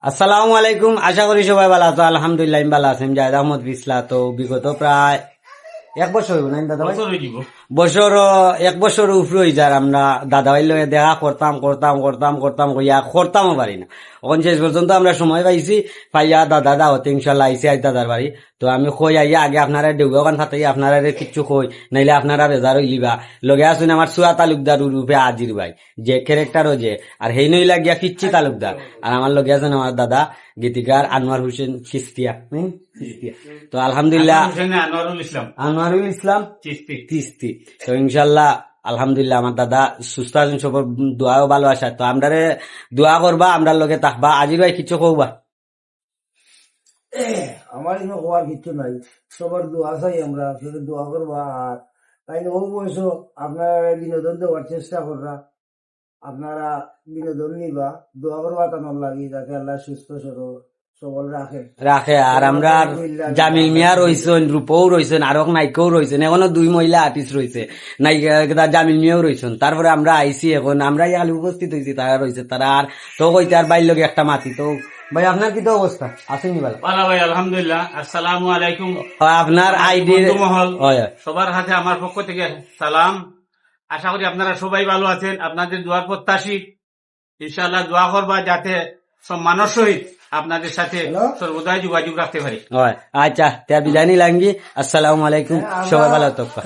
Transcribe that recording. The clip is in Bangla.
আসসালামু আলাইকুম, আশা করি সবাই ভালো আছো। আলহামদুলিল্লাহ আমি ভালো আছি। জাহেদ আহমদ বিসলা। তো বিগত প্রায় 1 বছর হইব না দাদা ভাই, এক বছর উপরে হয়ে যায় আমরা দাদা ভাই লগে দেখা করতাম কইয়া করতামও পারি না। এখন শেষ পর্যন্ত আমরা সময় পাইছি, পাইয়া দাদা দাওয়াতে ইনশাল্লাহ আইসি আজ দাদার বাড়ি। তো আমি কই আইয়া আগে আপনারা দেউগান থাকি, আপনারা কিচ্ছু কই নাইলে আপনারা বেজার হইলিবা। লগে আসুন আমার সুয়া তালুকদার রূপে আজির ভাই, যে ক্যারেক্টারও যে, আর হেই নইলা গিয়া কিচ্ছি তালুকদার। আর আমার লগে আছেন আমার দাদা গীতিকার আনোয়ার হোসেন চিস্তিয়া। তো আলহামদুলিল্লাহ আনোয়ারুল ইসলাম চিস্তি। তো ইনশাল্লাহ আলহামদুলিল্লাহ আমার দাদা সুস্থ আছেন, সবার দোয়াও ভালো আসা। তো আমরা দোয়া করবা, আমরা লগে থাকবা। আজির ভাই কিছু কবা? আমার এখানে হওয়ার কিছু নাই, সবার দোয়া চাই, আমরা শুধু দোয়া করবা। আর তাই ও বয়স আপনারা বিনোদন দেওয়ার চেষ্টা করবা, আপনারা বিনোদন নিবা, দোয়া করবা তার লাগি যাতে আল্লাহ সুস্থ সবল রাখে। আর আমরা জামিল মিয়া রয়েছেন, রূপও রয়েছেন, আরো নায়িকাও রয়েছেন, এখনো 2 মহিলা আর্টিস্ট রয়েছে, নায়িকা জামিল মিয়াও রয়েছেন। তারপরে আমরা আইসি, এখন আমরা খালি উপস্থিত হয়েছি, তারা রয়েছে। তারা আর তো কইতে আর বাইর লগে একটা মাতি। তো ভাই আপনার কি তো অবস্থা আসেনি? ভালো ভাই আলহামদুলিল্লাহ। আসসালামু আলাইকুম। আপনার আইডি মহল সবার হাতে আমার পক্ষ থেকে সালাম। আশা করি আপনারা সবাই ভালো আছেন, আপনাদের দোয়ার প্রত্যাশী। ইনশাআল্লাহ দোয়া করবা যাতে সব মানুষ সহিত আপনাদের সাথে সর্বদাই যোগাযোগ রাখতে পারি। আচ্ছা, বিদায় নিলাম। আসসালামু আলাইকুম, সবাই ভালো থাকবা।